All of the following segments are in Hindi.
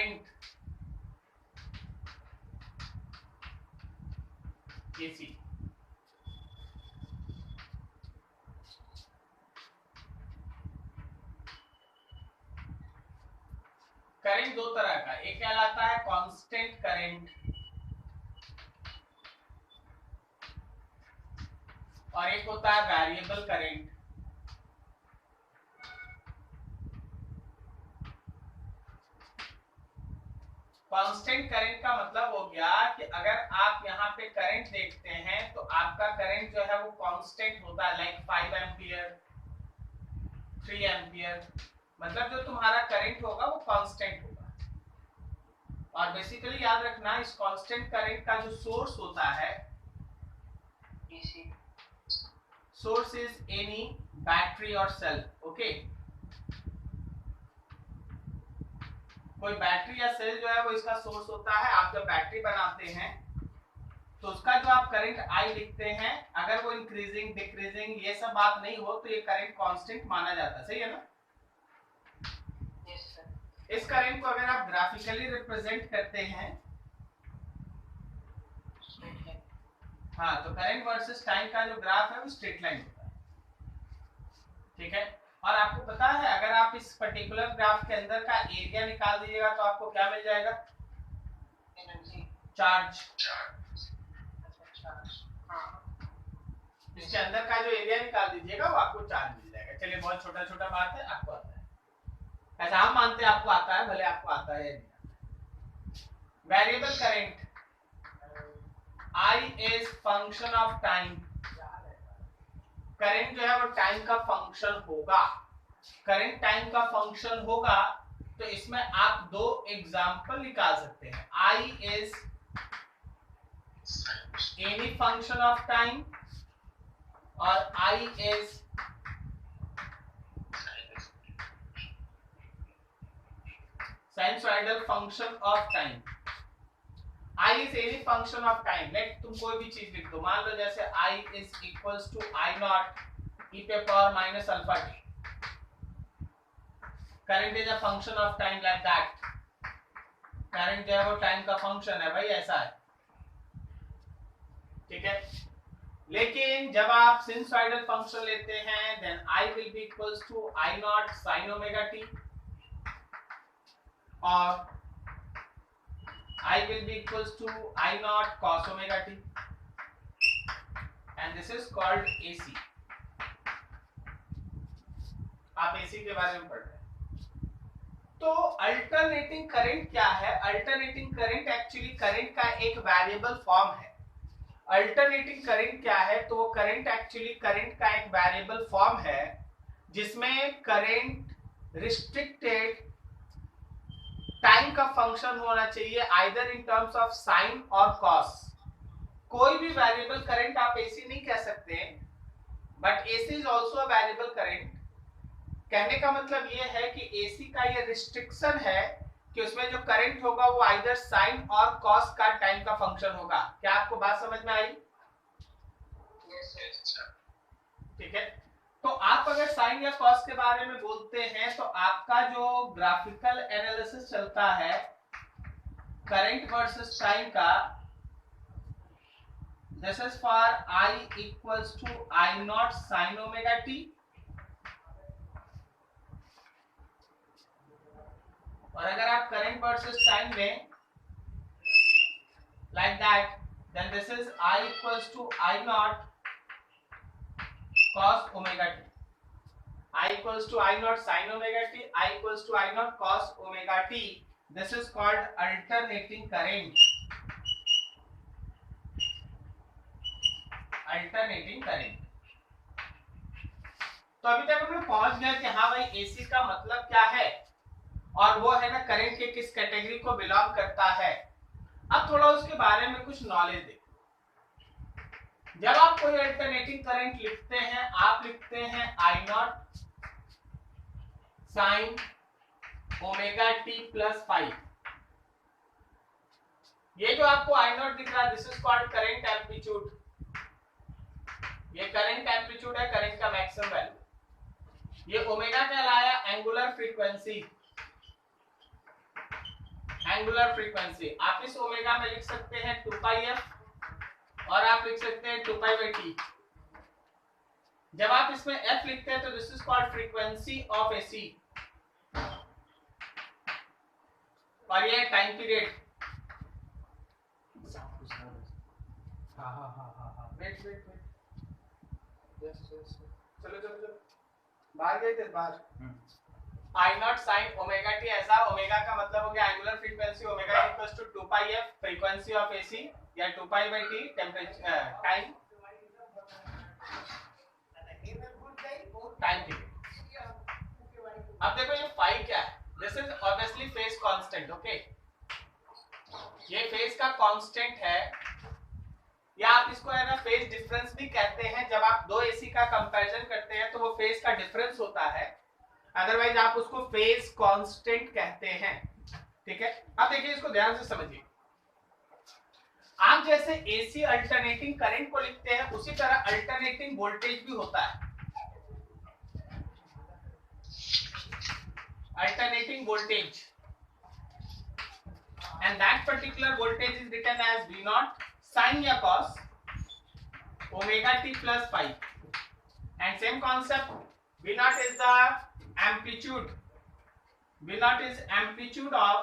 Current AC। करंट दो तरह का, एक कहलाता है कांस्टेंट करंट और एक होता है वेरिएबल करंट। कांस्टेंट करंट का मतलब हो गया कि अगर आप यहाँ पे करंट देखते हैं तो आपका करंट जो है वो कांस्टेंट होता है, लाइक 5 एम्पियर 3 एम्पियर, मतलब जो तुम्हारा करंट होगा वो कांस्टेंट होगा। और बेसिकली याद रखना इस कांस्टेंट करंट का जो सोर्स होता है, सोर्स इज एनी बैटरी और सेल। ओके, कोई बैटरी या सेल जो है वो इसका सोर्स होता है। आप जब बैटरी बनाते हैं तो उसका जो आप करंट आई लिखते हैं, अगर वो इंक्रीजिंग डिक्रीजिंग ये सब बात नहीं हो तो ये करंट कांस्टेंट माना जाता है। सही है ना? Yes sir. इस करंट को अगर आप ग्राफिकली रिप्रेजेंट करते हैं, हाँ, तो करंट वर्सेस टाइम का जो ग्राफ है वो स्ट्रेट लाइन होता है। ठीक है, और आपको पता है अगर आप इस पर्टिकुलर ग्राफ के अंदर का एरिया निकाल दीजिएगा तो आपको क्या मिल जाएगा? Energy, charge. हाँ, इसके अंदर का जो एरिया निकाल दीजिएगा वो आपको चार्ज मिल जाएगा। चलिए, बहुत छोटा छोटा बात है, आपको आता है। ऐसा हम मानते हैं आपको आता है, भले आपको आता है या नहीं। Variable current I is function of time. Current जो है वो टाइम का फंक्शन होगा। करंट टाइम का फंक्शन होगा तो इसमें आप दो एग्जांपल निकाल सकते हैं। I is any function of time और I is sinusoidal function of time. I is any function of time. Let तुम कोई भी चीज लिख दो, मान लो जैसे I is equals to I nought e पे power minus alpha t। Current is a function of time, like that. Current जो है वो टाइम का फंक्शन है भाई, ऐसा है। ठीक है, लेकिन जब आप सिनुसॉइडल फंक्शन लेते हैं then I will be equals to I nought sin omega t और I will be equals to I naught cos omega t and this is called AC। आप AC के बारे में पढ़ रहे हैं। तो अल्टरनेटिंग करंट क्या है? अल्टरनेटिंग करंट एक्चुअली करंट का एक वेरिएबल फॉर्म है। अल्टरनेटिंग करंट क्या है? तो वो करंट एक्चुअली करंट का एक वेरिएबल फॉर्म है जिसमें करंट रिस्ट्रिक्टेड टाइम का फंक्शन होना चाहिए, either in terms of sine और कॉस। कोई भी वेरिएबल करंट आप एसी नहीं कह सकते, but AC is also a variable current. कहने का मतलब ये है कि एसी का ये रिस्ट्रिक्शन है कि उसमें जो करंट होगा वो आइदर साइन और कॉस का टाइम का फंक्शन होगा। क्या आपको बात समझ में आई? ठीक है, तो आप अगर साइन या कॉस के बारे में बोलते हैं तो आपका जो ग्राफिकल एनालिसिस चलता है करंट वर्सेस टाइम का, this is for I equals to I nought sin omega t और अगर आप करंट वर्सेस टाइम लें like that then this is I equals to I nought cos omega t। I equals to I naught sin omega t, I equals to I naught cos omega t. This is called alternating current। Alternating current। तो अभी तक हम लोग पहुंच गए कि हाँ भाई AC का मतलब क्या है और वो है ना करंट के किस कैटेगरी को बिलोंग करता है। अब थोड़ा उसके बारे में कुछ नॉलेज देखो। जब आप कोई अल्टरनेटिंग करंट लिखते हैं, आप लिखते हैं I not sine omega T plus 5। ये जो आपको I नॉट दिख रहा है this is called current amplitude. ये करंट एम्पलीट्यूड है, करंट का मैक्सिमम वैल्यू। ये ओमेगा कहलाया एंगुलर फ्रीक्वेंसी। Angular frequency. आप इस ओमेगा में लिख सकते हैं 2πf और आप लिख सकते हैं 2π/t। जब आप इसमें f लिखते हैं तो this is called frequency of AC और ये टाइम पीरियड। वेट चलो बाहर गए थे बाहर। I nought sine omega T, ऐसा ओमेगा का मतलब हो गया angular frequency, omega equals to 2πf frequency of AC या 2π/t टेम्परेचर टाइम पीरियड। अब देखो ये फाई क्या है, this is obviously phase constant. Okay, ये फेज का कांस्टेंट है या आप इसको है ना फेज डिफरेंस भी कहते हैं। जब आप दो एसी का कंपैरिजन करते हैं तो वो फेज का डिफरेंस होता है, अदरवाइज आप उसको फेज कांस्टेंट कहते हैं। ठीक है, अब देखिए इसको ध्यान से समझिए। आप जैसे एसी अल्टरनेटिंग करंट को लिखते हैं उसी तरह अल्टरनेटिंग वोल्टेज भी होता है। Alternating voltage and that particular voltage is written as V naught sin या cos omega t plus phi, and same concept V naught is the amplitude, V naught is amplitude of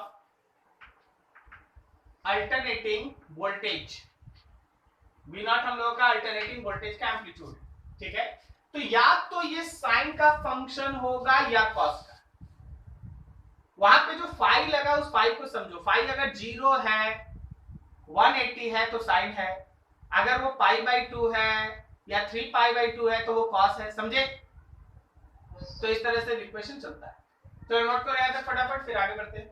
alternating voltage, V naught हम लोगों का अल्टरनेटिंग वोल्टेज का एम्पलीट्यूड। ठीक है, तो या तो ये साइन का फंक्शन होगा या कॉस का। वहां पे जो फाई लगा उस फाई को समझो, फाई अगर 0 है 180 है तो साइन है, अगर वो π/2 है या 3π/2 है तो वो कॉस है। समझे? तो इस तरह से इक्वेशन चलता है। तो नोट करो याद है फटाफट, फिर आगे बढ़ते हैं।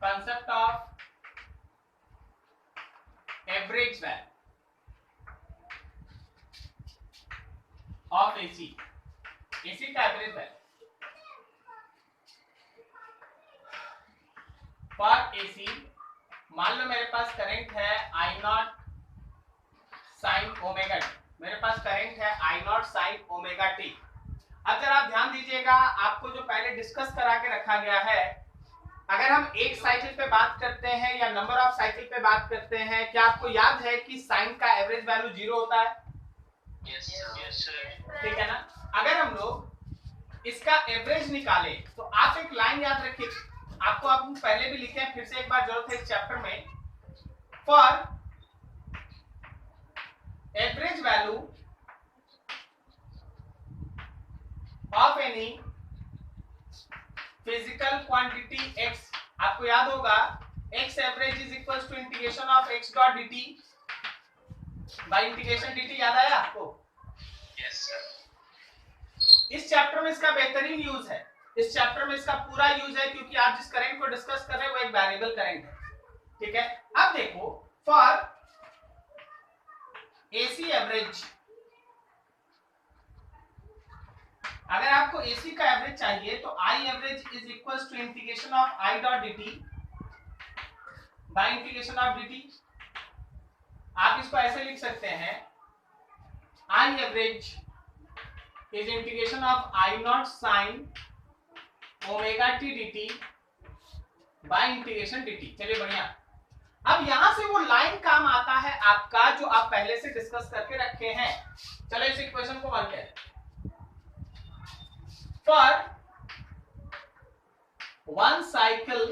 concept of average value of AC, AC का एवरेज वैल्यू फॉर AC। मान लो मेरे पास करंट है I not sine omega T, मेरे पास करंट है I not sine omega T. अब जरा आप ध्यान दीजिएगा, आपको जो पहले डिस्कस करा के रखा गया है, अगर हम एक साइकिल पे बात करते हैं या नंबर ऑफ साइकिल पे बात करते हैं, क्या आपको याद है कि साइन का एवरेज वैल्यू 0 होता है? Yes, sir. ठीक है ना? अगर हम लोग इसका एवरेज निकाले तो आप एक लाइन याद रखिए, आपको आप पहले भी लिखे हैं, फिर से एक बार जरूरत है इस चैप्टर में। For average value of any physical quantity x, आपको याद होगा x average is equals to integration of x dot dt by integration dt। याद आया आपको? Yes, sir. इस चैप्टर में इसका बेहतरीन यूज है, इस चैप्टर में इसका पूरा यूज है, क्योंकि आप जिस करंट को डिस्कस कर रहे हैं वो एक वेरिएबल करंट है। ठीक है, अब देखो फॉर एसी एवरेज, अगर आपको एसी का एवरेज चाहिए तो I average is equals to integration of I dot dt by integration of dt। आप इसको ऐसे लिख सकते हैं, I average is integration of I nought sine omega T dt by integration dt। चलिए बढ़िया। अब यहां से वो लाइन काम आता है आपका जो आप पहले से डिस्कस करके रखे हैं। चलो इस इक्वेशन को वन करें। For one cycle,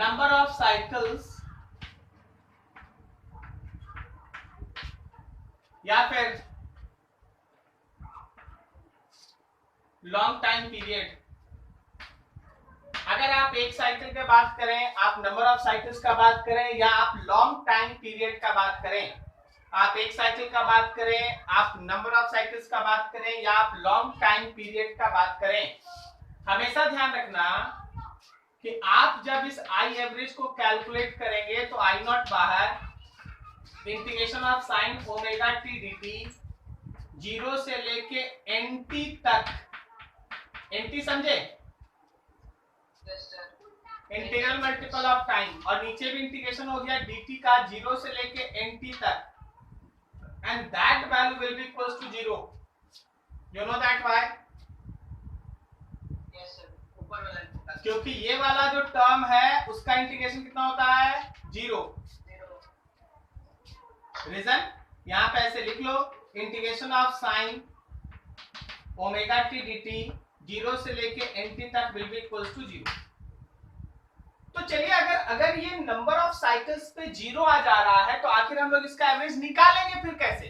number of cycles या फिर लॉन्ग टाइम पीरियड, अगर आप एक साइकिल की बात करें, आप नंबर ऑफ साइकिल्स का बात करें, या आप लॉन्ग टाइम पीरियड का बात करें, आप एक साइकिल का बात करें, आप नंबर ऑफ साइकिल्स का बात करें, या आप लॉन्ग टाइम पीरियड का बात करें, हमेशा ध्यान रखना कि आप जब इस आई एवरेज को कैलकुलेट करेंगे तो आई नॉट बाहर, integration of sine omega T dt 0 से लेके nt तक, nt समझे? Yes, sir. Integral multiple of time, और नीचे भी इंटीग्रेशन हो गया dt का 0 से लेके nt तक। and that value will be equals to 0. You know that why? Yes sir. ऊपर वाला क्योंकि ये वाला जो टर्म है उसका इंटीग्रेशन कितना होता है 0. रीजन यहाँ पे ऐसे लिख लो, integration of sine omega t d t 0 से लेके nt तक विल बी इक्वल्स टू 0. तो चलिए अगर ये नंबर ऑफ साइकिल्स पे 0 आ जा रहा है तो आखिर हम लोग इसका एवरेज निकालेंगे फिर कैसे?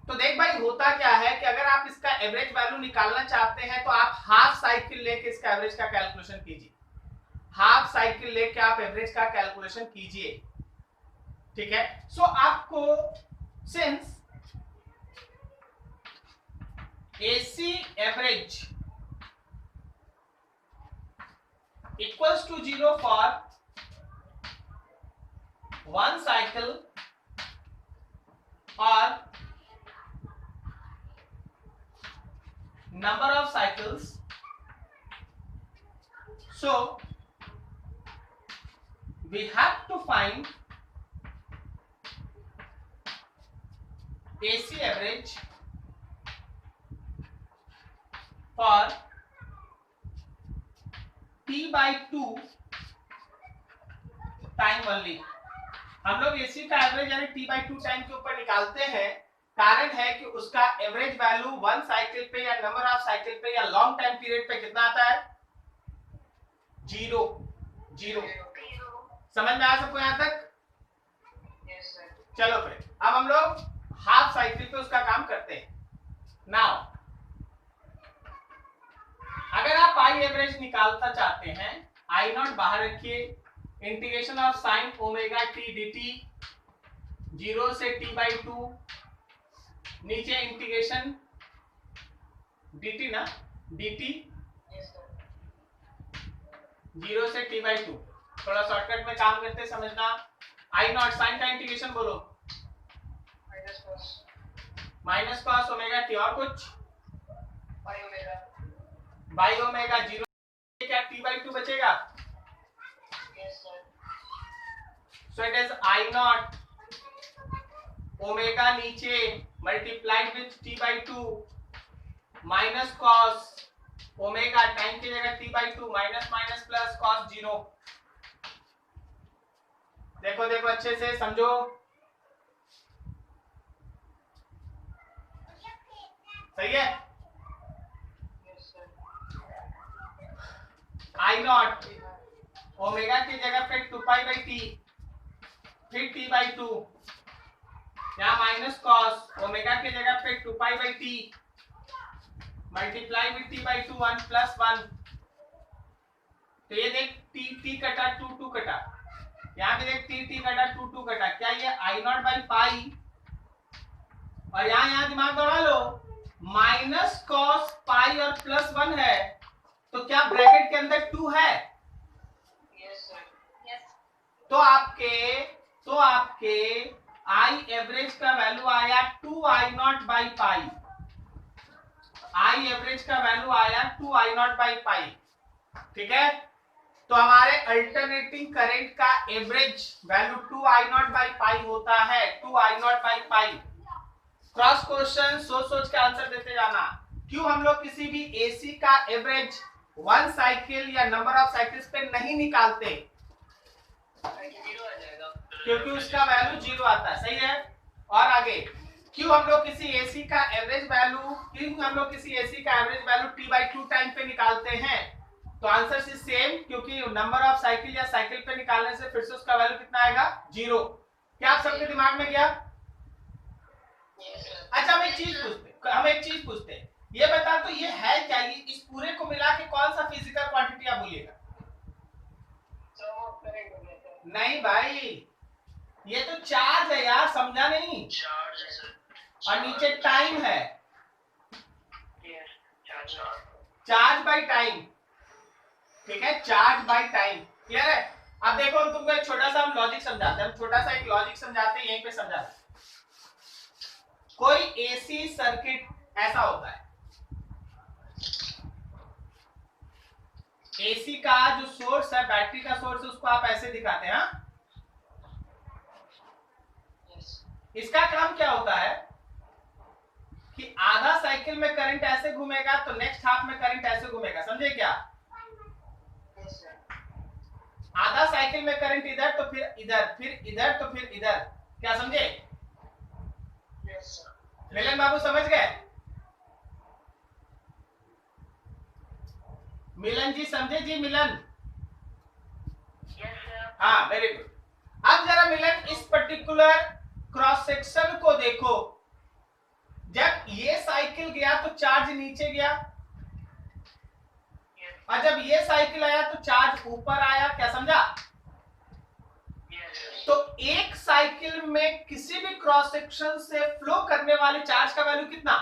तो देख भाई होता क्या है कि अगर आप इसका एवरेज वैल्यू निकालना चाहते हैं तो आप हाफ साइकिल लेके इसका एवरेज का कैलकुलेशन कीजिए. हाफ साइकिल लेके आप एवरेज का कैलकुलेशन कीजिए. ठीक है. सो आपको since AC average equals to 0 for one cycle or number of cycles, so we have to find AC average for t/2 time only. हम लोग AC का एवरेज यानी t/2 टाइम के ऊपर निकालते हैं. कारण है कि उसका एवरेज वैल्यू वन साइकिल पे या नंबर ऑफ साइकिल पे या लॉन्ग टाइम पीरियड पे कितना आता है 0. समझ में आया सबको यहाँ तक? Yes sir. चलो फिर अब हम लोग हाफ साइकिल पे उसका काम करते हैं. नाउ अगर आप आई एवरेज निकालना चाहते हैं, आई नॉट बाहर रखिए, integration of sine omega t d t 0 से t/2 नीचे इंटीग्रेशन dt ना dt Yes sir. 0 से t/2. थोड़ा शॉर्टकट में काम करते समझना. आई नॉट साइन का इंटीग्रेशन बोलो माइनस कॉस ओमेगा टी और कुछ बाई ओमेगा 0 क्या t/2 बचेगा. Yes sir. So it is I naught omega नीचे multiplied with t/2 minus cos omega time की जगह t/2 minus minus plus cos 0. देखो देखो अच्छे से समझो. सही है. Yes sir. आई नॉट ओमेगा की जगह पे 2π/t फिर t/2 यहाँ माइनस कॉस ओमेगा की जगह पे 2π/t मल्टीप्लाई विथ t/2 1 + 1. तो ये देख t कटा 2 कटा, यहाँ पे देख t कटा 2 कटा. क्या ये I0/पाई और यहाँ दिमाग दौड़ा लो माइनस कॉस पाई और +1 है तो क्या ब्रैकेट के अंदर 2 है? Yes sir. Yes. तो आपके आई एवरेज का वैल्यू आया 2I0/पाई. आई एवरेज का वैल्यू आया 2I0/पाई. ठीक है. तो हमारे अल्टरनेटिंग करंट का एवरेज वैल्यू 2I0/पाई होता है. 2I0/पाई. क्रॉस क्वेश्चन सोच के आंसर देते जाना. क्यों हम लोग किसी भी एसी का एवरेज वन साइकिल या नंबर ऑफ साइकिल्स पे नहीं निकालते? क्योंकि उसका वैल्यू 0 आता है. सही है. और आगे क्यों हम लोग किसी एसी का एवरेज वैल्यू t/2 टाइम पे निकालते हैं? तो आंसर इज सेम, क्योंकि नंबर ऑफ साइकिल या साइकिल पे निकालने से फिर से उसका वैल्यू कितना आएगा 0. क्या आप सबके दिमाग में गया? अच्छा हम एक चीज पूछते हैं. ये बता तो ये है क्या? ये इस पूरे को मिला के कौन सा फिजिकल क्वांटिटी आप बोलिएगा? नहीं भाई, ये तो चार्ज है यार, समझा नहीं? और नीचे टाइम है. Charge by time. ठीक है, चार्ज बाय टाइम. क्लियर है? अब देखो हम तुमको एक छोटा सा हम लॉजिक समझाते हैं. यहीं पे समझाते हैं. कोई एसी सर्किट ऐसा होता है. एसी का जो सोर्स है, बैटरी का सोर्स है, उसको आप ऐसे दिखाते हैं. इसका काम क्या होता है कि आधा साइकिल में करंट ऐसे घूमेगा तो नेक्स्ट हाफ में करंट ऐसे घूमेगा, समझे क्या? Yes, sir. आधा साइकिल में करंट इधर तो फिर इधर, फिर इधर तो फिर इधर, क्या समझे? Yes, sir. मिलन बाबू समझ गए? मिलन जी समझे जी? मिलन, Yes, sir. हाँ वेरी गुड। अब जरा मिलन इस पर्टिकुलर क्रॉस सेक्शन को देखो, जब ये साइकिल गया तो चार्ज नीचे गया, Yes, और जब ये साइकिल आया तो चार्ज ऊपर आया, क्या समझा? yes, sir. तो एक साइकिल में किसी भी क्रॉस सेक्शन से फ्लो करने वाले चार्ज का वैल्यू कितना?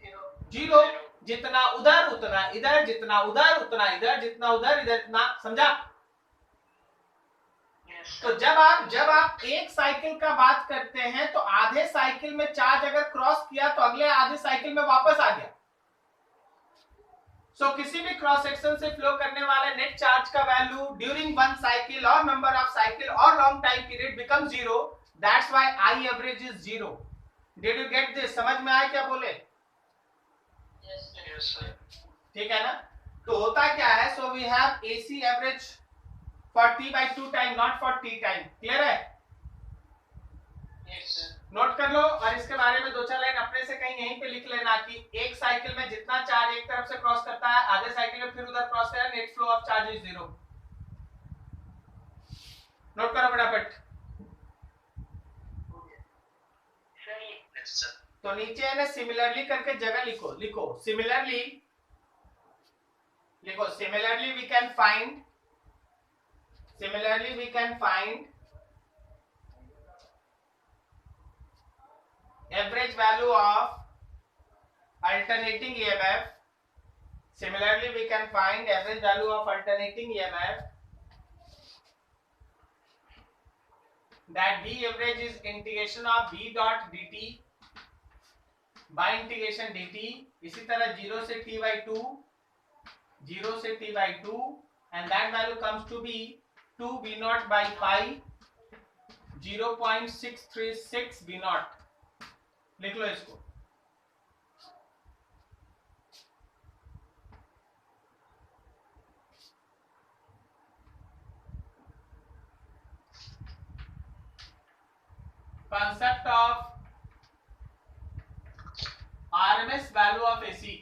Zero. जीरो। जितना उधर उतना इधर, जितना उधर उतना इधर, जितना उधर इधर इतना, समझा? Yes, sir. तो जब आप एक साइकिल का बात करते हैं तो आधे साइकिल में चार्ज अगर क्रॉस किया तो अगले आधे साइकिल में वापस आ गया। सो किसी भी क्रॉस सेक्शन से फ्लो करने वाले नेट चार्ज का वैल्यू ड्यूरिंग वन साइकिल और नंबर ऑफ साइकिल और long time period become zero, that's why I average is zero. Did you get this? समझ में आया क्या बोले? Yes, sir. Yes, sir. ठीक है ना? तो होता क्या है, so we have AC average for t/2 time, not for t time. Clear है? Yes, sir. नोट कर लो, और इसके बारे में दो चार लाइन अपने से कहीं यहीं पे लिख लेना कि एक साइकिल में जितना चार्ज एक तरफ से क्रॉस करता है, आधे साइकिल में फिर उधर क्रॉस करेगा, net flow of charge is zero. Note करो फटाफट। Sir, yes, sir. तो नीचे है ना सिमिलरली करके जगह लिखो, लिखो सिमिलरली, लिखो similarly we can find, similarly we can find average value of alternating EMF. Similarly, we can find average value of alternating EMF. That V average is integration of V dot dt by integration dt. इसी तरह 0 से t/2, 0 से t/2, and that value comes to be 2 V naught by pi, 0.636 V naught. लिख लो इसको। concept of RMS value of AC,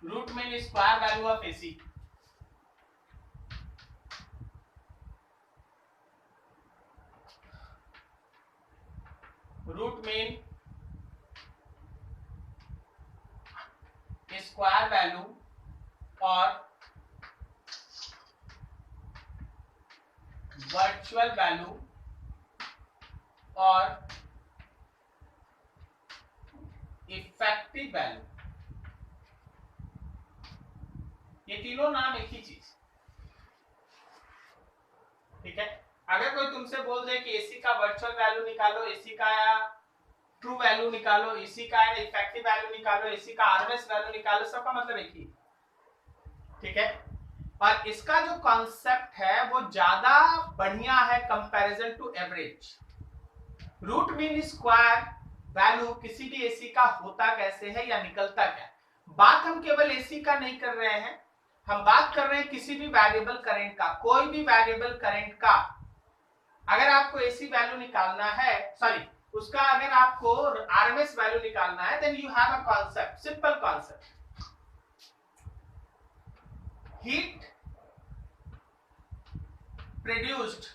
root mean square value of AC. Root mean square value और वर्चुअल वैल्यू और इफेक्टिव वैल्यू, ये तीनों नाम एक ही चीज। ठीक है? अगर कोई तुमसे बोल दे कि एसी का वर्चुअल वैल्यू निकालो, एसी का ट्रू वैल्यू निकालो, एसी का इफेक्टिव वैल्यू निकालो, एसी का आरएमएस वैल्यू निकालो, सबका मतलब एक ही। ठीक है? और इसका जो कॉन्सेप्ट है वो ज्यादा बढ़िया है comparison to average. Root mean square value किसी भी एसी का होता कैसे है या निकलता क्या, बात हम केवल एसी का नहीं कर रहे हैं, हम बात कर रहे हैं किसी भी वेरिएबल करंट का। कोई भी वेरिएबल करंट का अगर आपको एसी वैल्यू निकालना है, सॉरी उसका अगर आपको आरएमएस वैल्यू निकालना है, then you have a concept, simple concept. Heat produced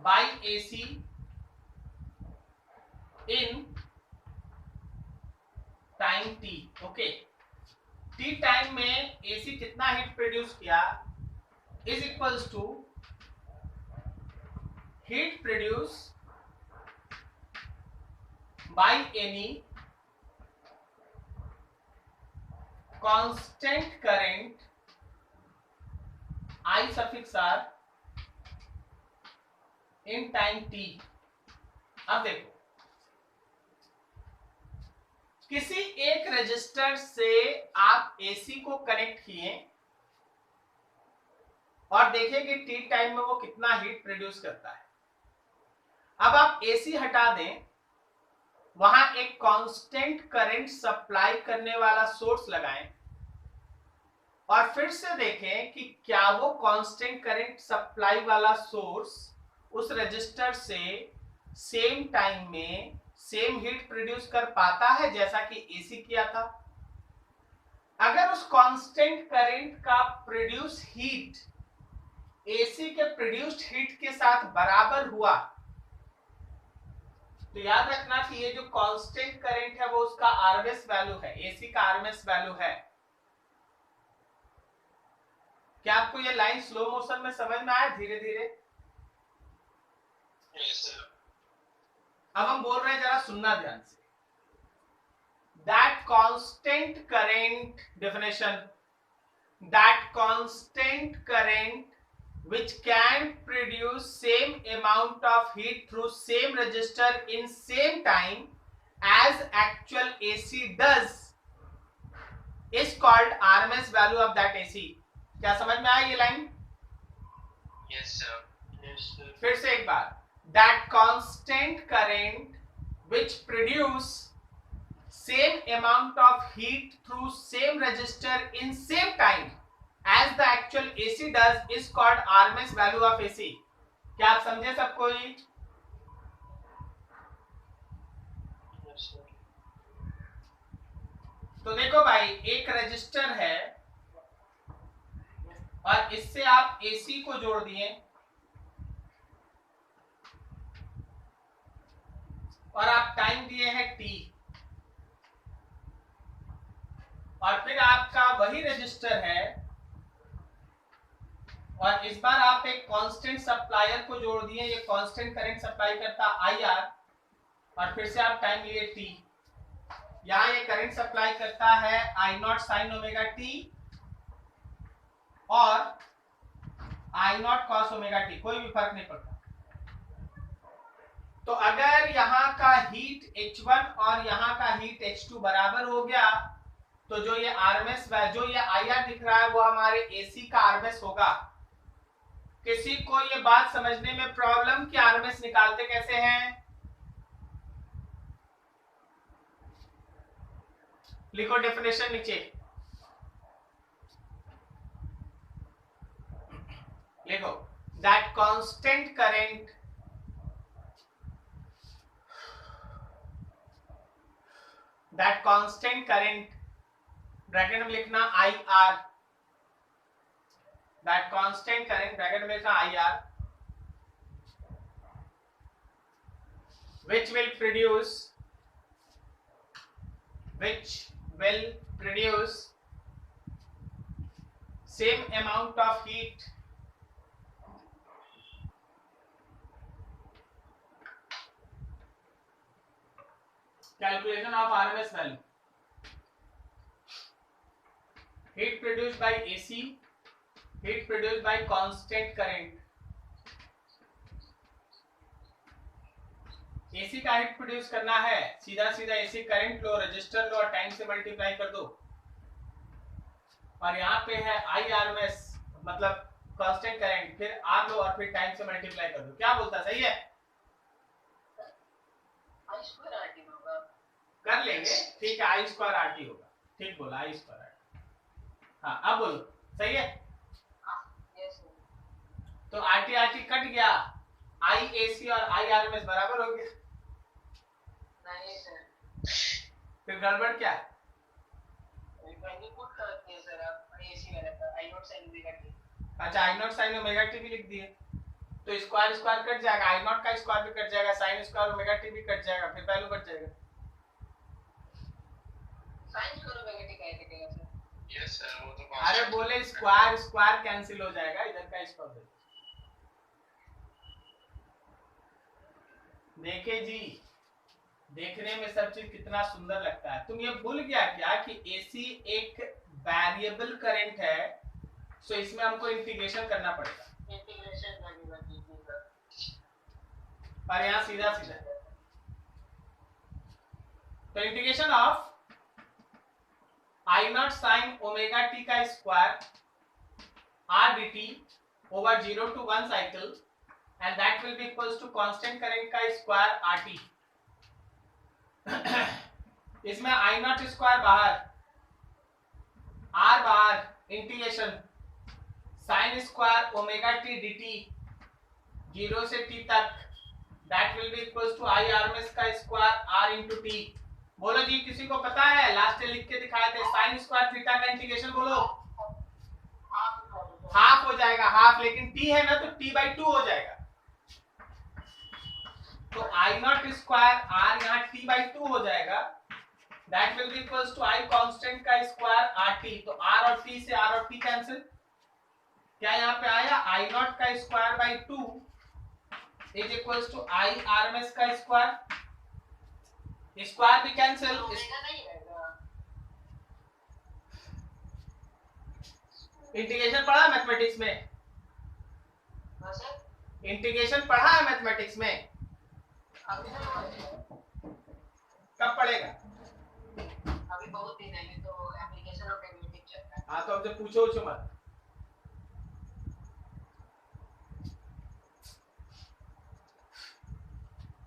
by AC in time t, okay. t time में AC कितना हीट प्रोड्यूस किया is equals to heat produce by any constant current I suffix r in time t। अब देखो, किसी एक रजिस्टर से आप एसी को कनेक्ट किए, और देखिए कि टी टाइम में वो कितना हीट प्रोड्यूस करता है। अब आप एसी हटा दें, वहां एक कांस्टेंट करंट सप्लाई करने वाला सोर्स लगाएं और फिर से देखें कि क्या वो कांस्टेंट करंट सप्लाई वाला सोर्स उस रजिस्टर से सेम टाइम में सेम हीट प्रोड्यूस कर पाता है जैसा कि एसी किया था। अगर उस कांस्टेंट करंट का प्रोड्यूस हीट एसी के प्रोड्यूस्ड हीट के साथ बराबर हुआ तो याद रखना कि ये जो कांस्टेंट करंट है वो उसका आरएमएस वैल्यू है, एसी का आरएमएस वैल्यू है। क्या आपको ये लाइन स्लो मोशन में समझ में आया धीरे धीरे? अब हम बोल रहे हैं, जरा सुनना ध्यान से। That constant current definition, that constant current which can produce same amount of heat through same resistor in same time as actual AC does is called RMS value of that AC। क्या समझ में आया ये line? Yes sir. Yes sir. फिर से एक बार, that constant current which produce same amount of heat through same resistor in same time as the actual AC does is called RMS value of AC। क्या आप समझे सब कोई? Yes sir. तो देखो भाई, एक रजिस्टर है और इससे आप AC को जोड़ दिए और आप टाइम दिए हैं T, और फिर आपका वही रजिस्टर है और इस बार आप एक कांस्टेंट सप्लायर को जोड़ दिए, ये कांस्टेंट करंट सप्लाई करता IR, और फिर से आप टाइम लिए T। यहाँ ये करंट सप्लाई करता है I0 sin ओमेगा t और I0 cos ओमेगा t, कोई भी फर्क नहीं पड़ता। तो अगर यहाँ का हीट H1 और यहाँ का हीट H2 बराबर हो गया तो जो ये आरएमएस जो ये IR दिख रहा है वो हमारे AC का आरएमएस होगा। किसी को ये बात समझने में प्रॉब्लम कि आरएमएस निकालते कैसे हैं? लिखो डेफिनेशन नीचे, लिखो दैट कांस्टेंट करंट ब्रैकेट में लिखना IR, that constant current bracket में लिखना IR which will produce same amount of heat calculation of RMS value, heat produced by AC, heat produced by constant current। AC का हीट प्रोड्यूस करना है, सीधा सीधा AC करंट लो, रजिस्टर लो और टाइम से मल्टीप्लाई कर दो, और यहाँ पे है IRMS मतलब कांस्टेंट करंट, फिर R लो और फिर टाइम से मल्टीप्लाई कर दो। क्या बोलता, सही है? I square RT होगा। कर लेंगे, ठीक है, I स्क्वायर RT होगा, ठीक बोला, I स्क्वायर RT। हाँ अब बोलो, सही है? Yes sir. तो RT कट गया, IAC और IRMS बराबर हो गया। नहीं सर, फिर गड़बड़ क्या है? मैंने पुट कर दिया सर, आप AC वाला था I0 sin ओमेगा t। अच्छा, I0 sin ओमेगा t भी लिख दिए, तो स्क्वायर स्क्वायर कट जाएगा, I0 का स्क्वायर भी कट जाएगा, sin स्क्वायर ओमेगा t भी कट जाएगा, फिर वैल्यू बच जाएगा। sin स्क्वायर ओमेगा t कैसे कटेगा सर? यस सर, वो तो अरे बोले स्क्वायर स्क्वायर कैंसिल हो जाएगा, इधर का स्क्वायर। देखे जी, देखने में सब चीज कितना सुंदर लगता है। तुम ये भूल गया क्या कि AC एक वेरिएबल करंट है, सो इसमें हमको इंटीग्रेशन करना पड़ेगा। इंटीग्रेशन करना पड़ेगा और यहाँ सीधा सीधा, तो integration of I0 sin omega t का square R dt over 0 to 1 cycle, and that will be equals to constant current का स्क्वायर RT. इसमें I नॉट स्क्वायर बाहर, R बाहर, integration sine square omega T dt 0 से t तक, that will be equals to I RMS का स्क्वायर R into t. बोलो जी, किसी को पता है? लास्ट लिख के दिखाए थे, साइन स्क्वायर थीटा का इंटीग्रेशन बोलो. हाफ हो जाएगा, हाफ, लेकिन t है ना तो t/2 हो जाएगा. तो I नॉट स्क्वायर R यहाँ t/2 हो जाएगा. That will be equals to I constant का स्क्वायर RT. तो R और T से R और T कैंसिल. क्या यहाँ पे आया? I नॉट का square by 2 is equals to I RMS का स्क्वायर. स्क्वायर भी कैंसिल. इंटीग्रेशन पढ़ा है मैथमेटिक्स में? इंटीग्रेशन पढ़ा है मैथमेटिक्स में? कब पढ़ेगा? अभी बहुत दिन है, तो एप्लीकेशन ऑफ डेरिवेटिव चल रहा है. हाँ, तो अब से पूछो मत.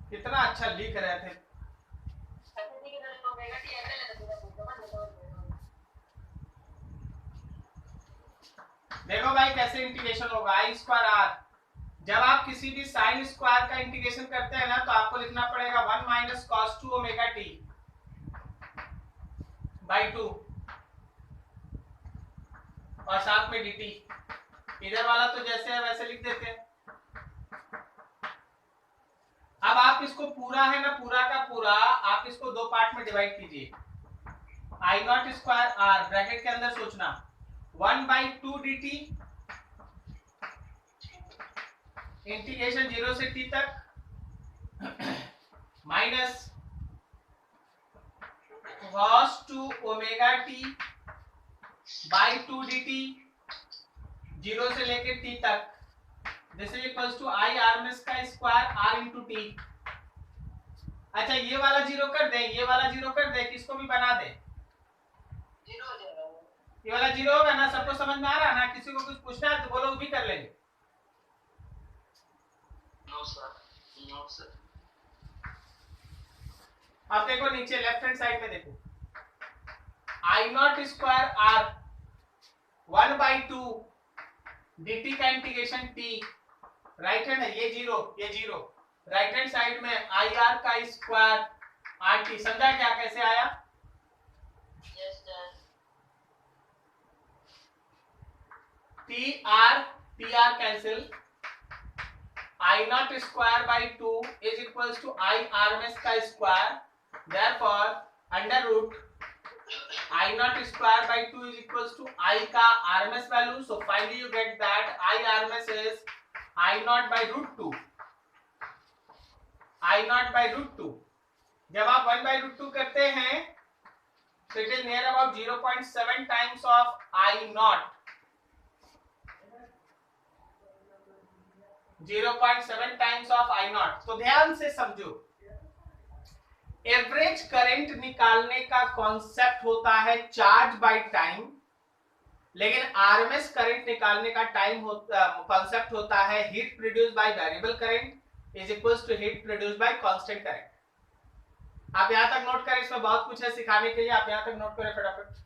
कितना अच्छा लिख रहे थे. देखो भाई कैसे इंटीग्रेशन होगा. आई स्क्वायर आर, जब आप किसी भी साइन स्क्वायर का इंटीग्रेशन करते हैं ना तो आपको लिखना पड़ेगा 1 minus cos 2 omega T by 2 और साथ में dt. इधर वाला तो जैसे है वैसे लिख देते हैं. अब आप इसको पूरा है ना, पूरा का पूरा आप इसको दो पार्ट में डिवाइड कीजिए. आई नॉट स्क्वायर आर ब्रैकेट के अंदर सोचना 1/2 dt इंटीग्रेशन 0 से t तक minus cos 2 omega t by 2 dt 0 से लेके t तक. This is equals to I RMS का स्क्वायर R इंटू टी. अच्छा, ये वाला जीरो कर दे, ये वाला जीरो कर दे, किसको भी बना दे. जीरो हो जाएगा. ये वाला जीरो होगा ना? सबको समझ में आ रहा है ना? किसी को कुछ पूछना है तो बोलो, वो भी कर लेंगे. No sir, no sir. अब देखो नीचे लेफ्ट हैंड साइड में देखो, I nought square R 1/2 dt का इंटीग्रेशन t. राइट हैंड है ये जीरो, ये जीरो. राइट हैंड साइड में I R का स्क्वायर RT. समझा क्या कैसे आया? Yes sir. T R cancel. I nought square by 2 is equals to I RMS का square. Therefore under root I nought square by 2 is equals to I का RMS value. So finally you get that I RMS is I not by root 2. I not by root 2. जब आप 1/√2 करते हैं तो it is near about 0.7 times of I not. 0.7 times of I not. तो ध्यान से समझो, एवरेज करंट निकालने का कॉन्सेप्ट होता है चार्ज बाय टाइम, लेकिन आरएमएस करंट निकालने का कॉन्सेप्ट होता है heat produce by variable current is equals to heat produce by constant current. आप यहां तक नोट करें, इसमें बहुत कुछ है सिखाने के लिए. आप यहां तक नोट करें फटाफट.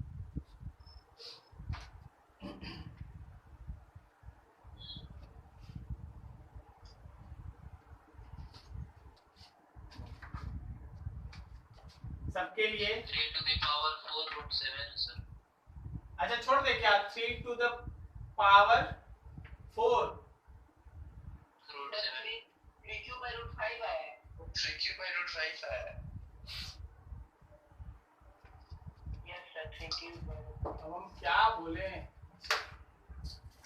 सबके लिए 3 to the power 4 root 7 sir. अच्छा छोड़ दे क्या 3 to the power 4 root 7 3 cube by root 5 आया. 3 cube by root 5 आया. Yes sir 3 cube by root. अब हम क्या बोले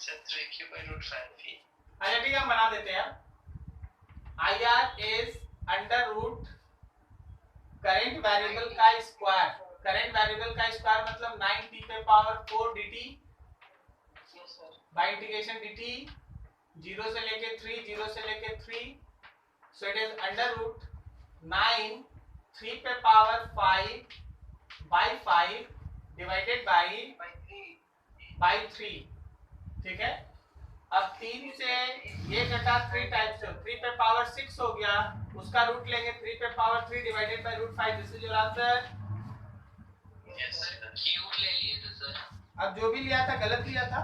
सर 3 cube by root 5 ही. अच्छा ठीक है, हम बना देते हैं. I R is under root current variable का स्क्वायर. करंट वेरिएबल का स्क्वायर मतलब 9t पे power 4 dt by integration dt 0 से लेके 3, 0 से लेके 3. So it is under root 9 3 पे पावर 5 बाय 5 डिवाइडेड बाय 3. ठीक है. अब 3 से ये घटा 3 टाइम्स 3 पे पावर 6 हो गया, उसका रूट लेंगे 3 पे power 3 divided by root 5। This is your answer. Yes sir, cube ले लिए थे सर। अब जो भी लिया था गलत लिया था।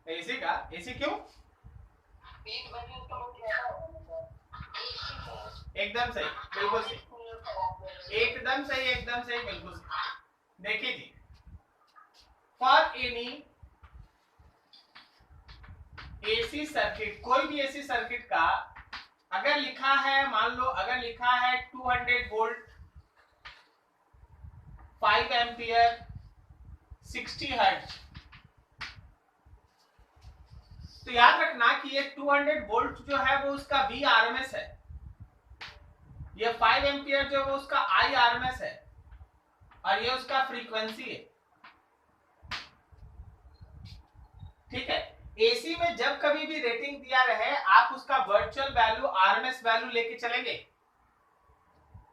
एसी का एसी क्यों? पीक वैल्यू तो एकदम सही, बिल्कुल सही, एकदम सही, एकदम सही, बिल्कुल सही। देखिए जी, फॉर एनी एसी सर्किट, कोई भी एसी सर्किट का अगर लिखा है, मान लो अगर लिखा है 200 वोल्ट 5 एम्पियर 60 हर्ट्ज, तो याद रखना कि ये 200 वोल्ट जो है वो उसका वी आरएमएस है, ये 5 एम्पियर जो है वो उसका आई आरएमएस है, और ये उसका फ्रीक्वेंसी है। ठीक है, एसी में जब कभी भी रेटिंग दिया रहे आप उसका वर्चुअल वैल्यू आरएमएस वैल्यू लेके चलेंगे,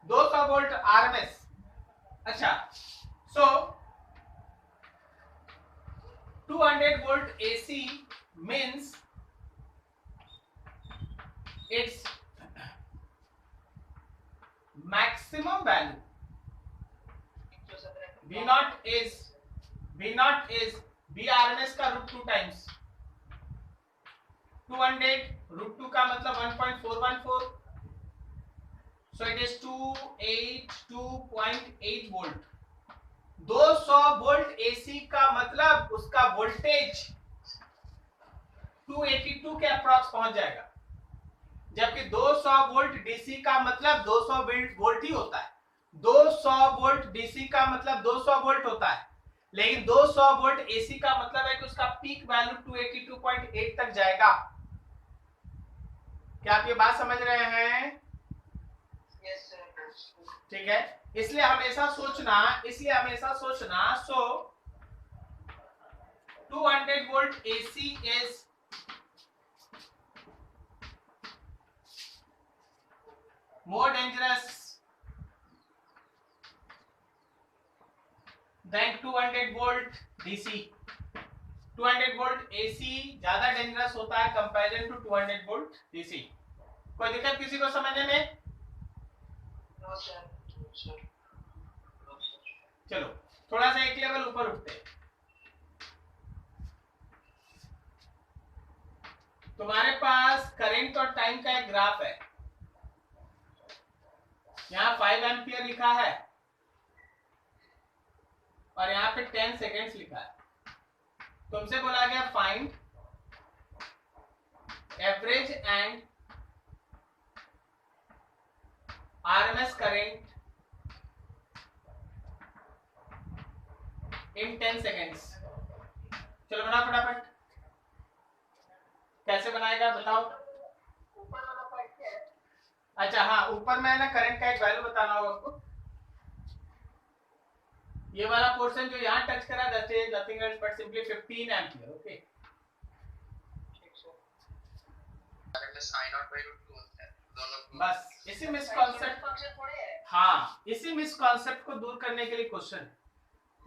200 वोल्ट आरएमएस। अच्छा, सो 200 volt AC means its maximum value V naught is VRMS का √2 टाइम्स 200 √2 का मतलब 1.414, so it is 282.8 volt. 200 volt AC का मतलब उसका वोल्टेज 282 के अप्रॉक्स पहुंच जाएगा, जबकि 200 वोल्ट डीसी का मतलब 200 वोल्ट ही होता है। 200 वोल्ट डीसी का मतलब 200 वोल्ट होता है, लेकिन 200 वोल्ट एसी का मतलब है कि उसका पीक वैल्यू 282.8 तक जाएगा। क्या आप ये बात समझ रहे हैं? Yes sir. ठीक है, इसलिए हमेशा सोचना सो 200 volt AC is more dangerous than 200 volt DC। 200 volt AC ज्यादा डेंजरस होता है कंपैरिजन टू 200 वोल्ट DC। कोई दिक्कत किसी को समझने में? No sir. चलो थोड़ा सा एक लेवल ऊपर उठते हैं। तुम्हारे पास करंट और टाइम का एक ग्राफ है, यहाँ 5 एम्पियर लिखा है और यहाँ पे 10 सेकेंड्स लिखा है। तुमसे बोला गया find average and RMS current in 10 seconds. चलो बनाओ फटाफट। कैसे बनाएगा बताओ? ऊपर वाला पॉइंट क्या है? अच्छा हाँ, ऊपर में ना करंट का एक वैल्यू बताना होगा आपको। ये वाला पोर्शन जो यहाँ टच करा that is nothing else but simply 15 ampere. Okay, ठीक सर। आरएमएस आई नॉट बाय √2 होता है दोनों। बस इसी मिसकॉन्सेप्ट फंक्शन थोड़े है। हाँ, इसी मिसकॉन्सेप्ट को दूर करने के लिए क्वेश्चन है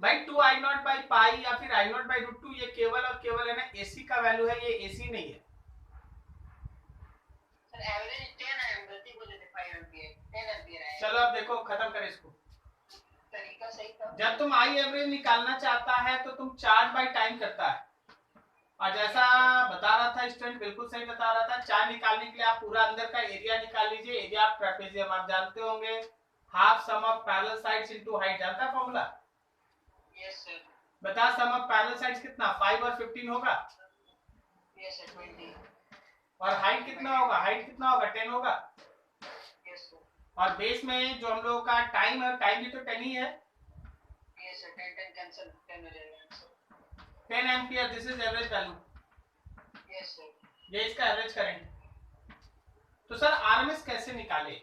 भाई 2 आई नॉट बाई पाई या फिर आई नॉट बाई √2, ये केवल और केवल है ना एसी का वैल्यू है, ये एसी नहीं है। सर एवरेज 10 है, गलती बोले थे 5 एम्पियर 10 एम्पियर है। चलो अब देखो, खत्म करें इसको। तरीका सही था। जब तुम आई एवरेज निकालना चाहता है तो तुम चार्ज बाई टाइम करता है, और जैसा बता रहा था स्टूडेंट, बिल्कुल सही बता रहा था। चार्ज निकालने के लिए आप पूरा अंदर का एरिया निकाल लीजिए। एरिया ऑफ ट्रेपेजियम आप जानते होंगे, half sum of parallel sides into height. जानता है फॉर्मूला? Yes sir. बता, सम ऑफ पैरेलल साइड्स कितना? 5 और 15 होगा। Yes sir 20। और हाइट कितना होगा? हाइट कितना होगा? 10 होगा। Yes sir. और बेस में जो हम लोगों का टाइम है, टाइम भी तो 10 ही है। यस सर 10 कैंसिल 10 हो जाएगा answer. 10 ampere, this is average value. Yes sir. ये इसका एवरेज करंट। तो सर आरएमएस कैसे निकाले?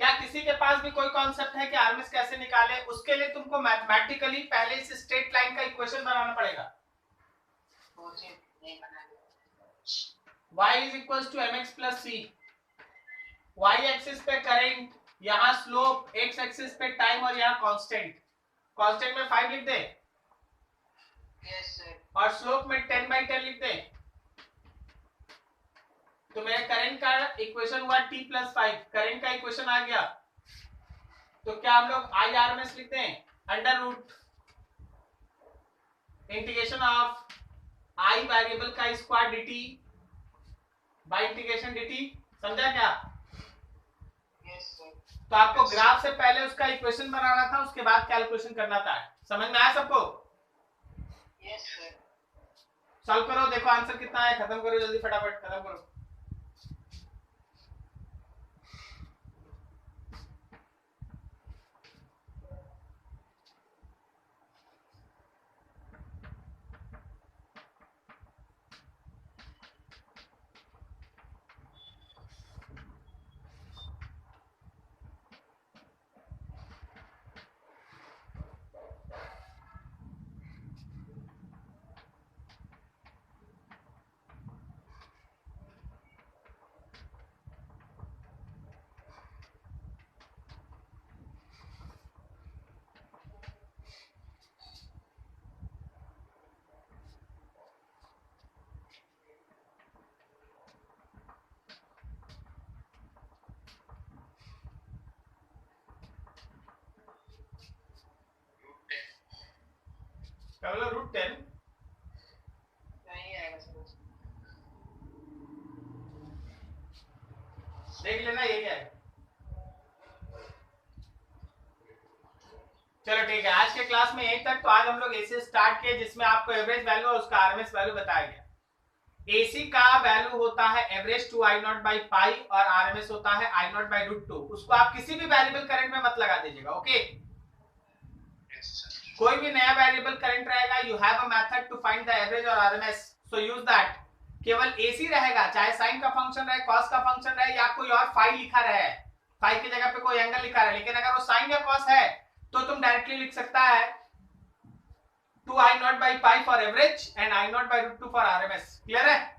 क्या किसी के पास भी कोई कॉन्सेप्ट है कि आरएमएस कैसे निकाले? उसके लिए तुमको मैथमेटिकली पहले इस स्ट्रेट लाइन का इक्वेशन बनाना पड़ेगा। मुझे नहीं बनाना। y is equals to mx plus c। y axis पे करंट, यहाँ स्लोप, x एक्सिस पे टाइम और यहाँ कांस्टेंट। कांस्टेंट में 5 लिख दे। Yes sir. और स्लोप में 10/10 लिखते हैं। तो मेरा करंट का इक्वेशन हुआ t+5, करंट का इक्वेशन आ गया। तो क्या हम लोग IRMS लिखते हैं, under root integration of I variable का square dt by integration dt, समझा क्या? Yes sir. तो आपको ग्राफ से पहले उसका इक्वेशन बनाना था, उसके बाद कैलकुलेशन करना था। समझ में आया सबको? Yes sir. सॉल्व करो, देखो आंसर कितना है, खत्म करो जल्दी, फटाफट खत्म करो। क्या बोला, √10? नहीं आएगा सर। देख लेना यही है। चलो ठीक है, आज के क्लास में यहीं तक। तो आज हम लोग ऐसे स्टार्ट किए जिसमें आपको एवरेज वैल्यू और उसका आरएमएस वैल्यू बताया गया। एसी का वैल्यू होता है एवरेज टू I0/पाई और आरएमएस होता है I0/√2। उसको आप किसी भी वेरिएबल करंट में मत लगा दीजिएगा, ओके? कोई भी नया वेरिएबल करंट रहेगा, you have a method to find the average और आरएमएस, सो यूज दैट। केवल एसी रहेगा, चाहे साइन का फंक्शन रहे, कॉस का फंक्शन रहे, या कोई और फाई लिखा रहे, फाई की जगह पे कोई एंगल लिखा रहे, लेकिन अगर वो साइन या कॉस है तो तुम डायरेक्टली लिख सकता है pi for average and I0/√2 for RMS. Clear है?